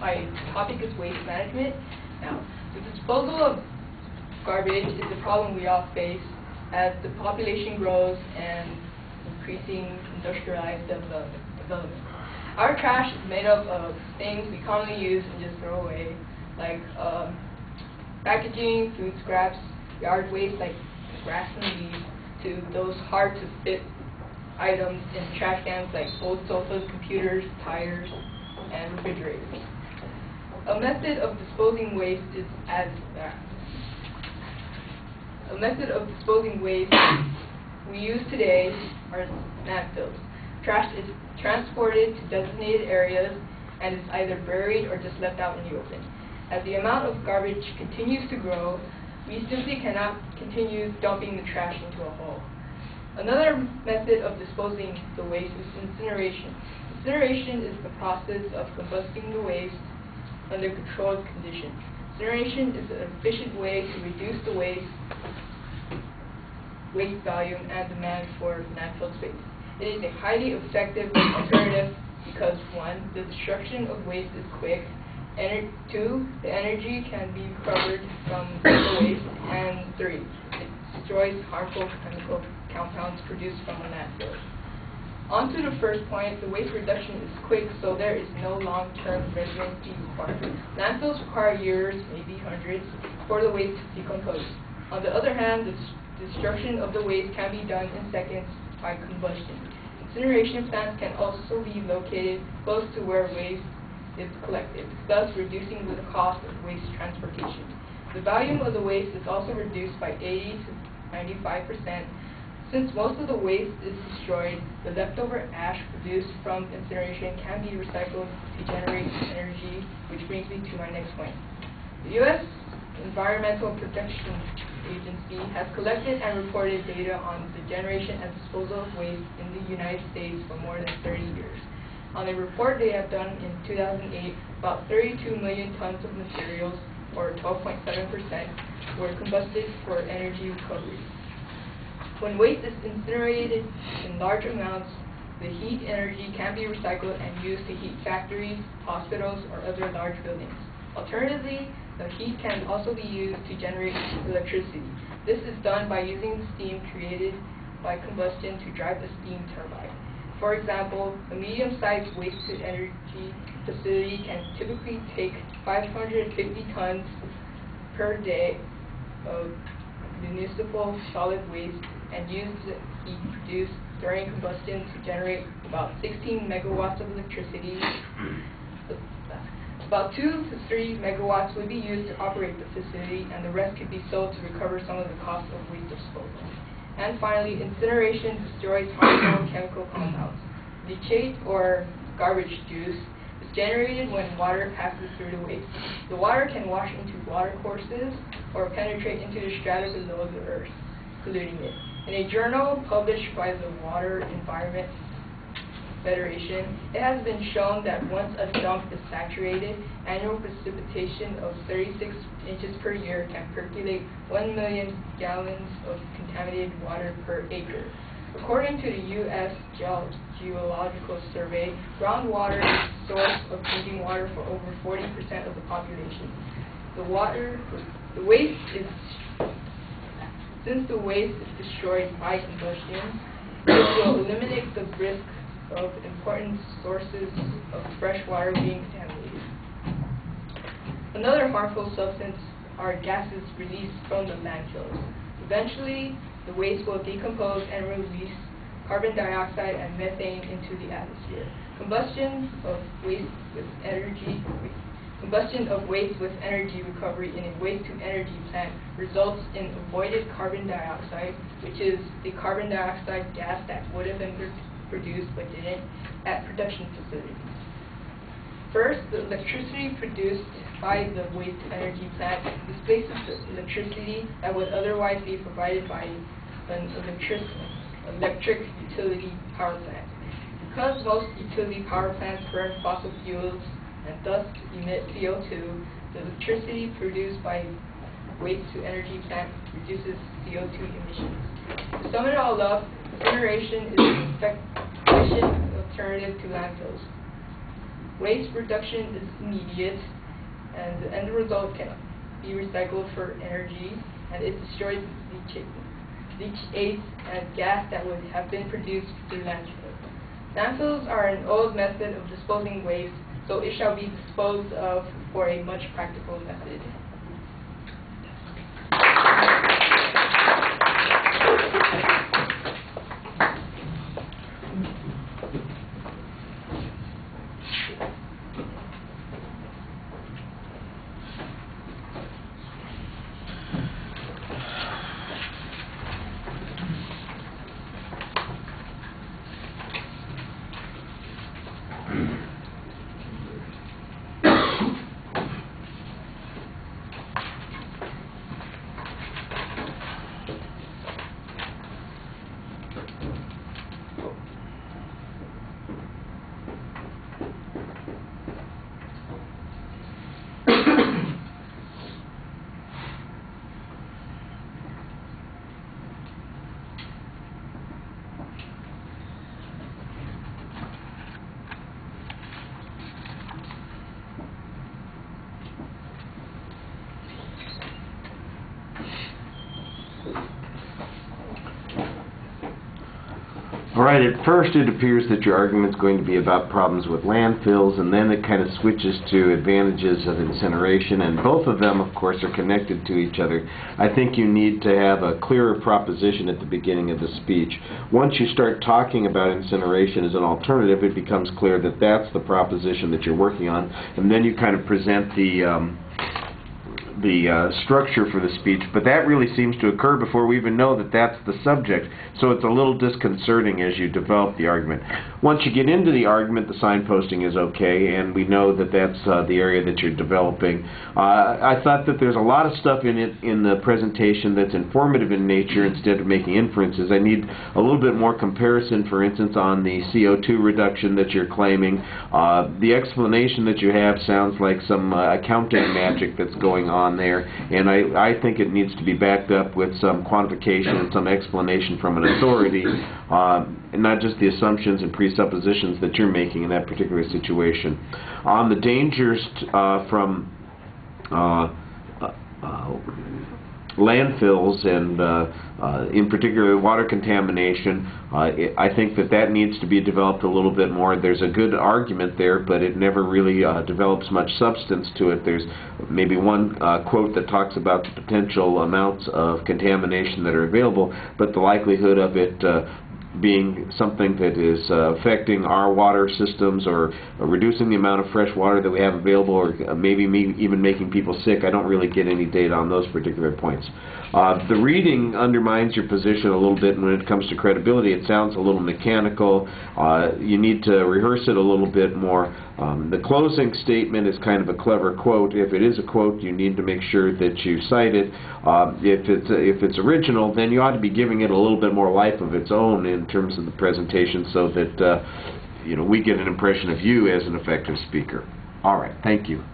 My topic is waste management. Now, the disposal of garbage is a problem we all face as the population grows and increasing industrialized development. Our trash is made up of things we commonly use and just throw away, like packaging, food scraps, yard waste like grass and leaves, to those hard-to-fit items in trash cans like old sofas, computers, tires, and refrigerators. A method of disposing waste we use today are landfills. Trash is transported to designated areas and is either buried or just left out in the open. As the amount of garbage continues to grow, we simply cannot continue dumping the trash into a hole. Another method of disposing the waste is incineration. Incineration is the process of combusting the waste under controlled conditions. Incineration is an efficient way to reduce the waste volume and demand for landfill space. It is a highly effective alternative because 1, the destruction of waste is quick, 2, the energy can be recovered from the waste, and 3, it destroys harmful chemical compounds produced from a landfill. On to the first point, the waste reduction is quick, so there is no long-term residency required. Landfills require years, maybe hundreds, for the waste to decompose. On the other hand, the destruction of the waste can be done in seconds by combustion. Incineration plants can also be located close to where waste is collected, thus reducing the cost of waste transportation. The volume of the waste is also reduced by 80 to 95%. Since most of the waste is destroyed, the leftover ash produced from incineration can be recycled to generate energy, which brings me to my next point. The U.S. Environmental Protection Agency has collected and reported data on the generation and disposal of waste in the United States for more than 30 years. On a report they have done in 2008, about 32 million tons of materials, or 12.7%, were combusted for energy recovery. When waste is incinerated in large amounts, the heat energy can be recycled and used to heat factories, hospitals, or other large buildings. Alternatively, the heat can also be used to generate electricity. This is done by using steam created by combustion to drive the steam turbine. For example, a medium-sized waste-to-energy facility can typically take 550 tons per day of municipal solid waste and use the heat produced during combustion to generate about 16 megawatts of electricity. About 2 to 3 megawatts would be used to operate the facility, and the rest could be sold to recover some of the cost of waste disposal. And finally, incineration destroys harmful chemical compounds. Leachate, or garbage juice, is generated when water passes through the waste. The water can wash into water courses or penetrate into the strata below the earth, polluting it. In a journal published by the Water Environment Federation, it has been shown that once a dump is saturated, annual precipitation of 36 inches per year can percolate 1 million gallons of contaminated water per acre. According to the U.S. Geological Survey, groundwater is the source of drinking water for over 40% of the population. Since the waste is destroyed by combustion, it will eliminate the risk of important sources of fresh water being contaminated. Another harmful substance are gases released from the landfills. Eventually, the waste will decompose and release carbon dioxide and methane into the atmosphere. Combustion of waste with energy recovery in a waste-to-energy plant results in avoided carbon dioxide, which is the carbon dioxide gas that would have been produced but didn't at production facilities. First, the electricity produced by the waste-to-energy plant displaces the electricity that would otherwise be provided by an electric utility power plant. Because most utility power plants burn fossil fuels and thus emit CO2, the electricity produced by waste-to-energy plant reduces CO2 emissions. To sum it all up, incineration is an efficient alternative to landfills. Waste reduction is immediate, and the end result can be recycled for energy, and it destroys leachate and gas that would have been produced through landfill. Landfills are an old method of disposing waste, so it shall be disposed of for a much practical method. All right, at first it appears that your argument is going to be about problems with landfills, and then it kind of switches to advantages of incineration, and both of them, of course, are connected to each other. I think you need to have a clearer proposition at the beginning of the speech. Once you start talking about incineration as an alternative, it becomes clear that that's the proposition that you're working on, and then you kind of present the structure for the speech, but that really seems to occur before we even know that that's the subject, so it's a little disconcerting as you develop the argument. Once you get into the argument, the signposting is okay, and we know that that's the area that you're developing. I thought that there's a lot of stuff in it in the presentation that's informative in nature instead of making inferences. I need a little bit more comparison, for instance, on the CO2 reduction that you're claiming. The explanation that you have sounds like some accounting magic that's going on there, and I think it needs to be backed up with some quantification and some explanation from an authority, and not just the assumptions and presuppositions that you're making in that particular situation. On the dangers from landfills and in particular water contamination, I think that needs to be developed a little bit more. There's a good argument there, but it never really develops much substance to it. There's maybe one quote that talks about the potential amounts of contamination that are available, but the likelihood of it being something that is affecting our water systems or reducing the amount of fresh water that we have available, or maybe even making people sick, I don't really get any data on those particular points. The reading undermines your position a little bit when it comes to credibility. It sounds a little mechanical. You need to rehearse it a little bit more. The closing statement is kind of a clever quote. If it is a quote, you need to make sure that you cite it. If it's original, then you ought to be giving it a little bit more life of its own in terms of the presentation, so that we get an impression of you as an effective speaker. All right, thank you.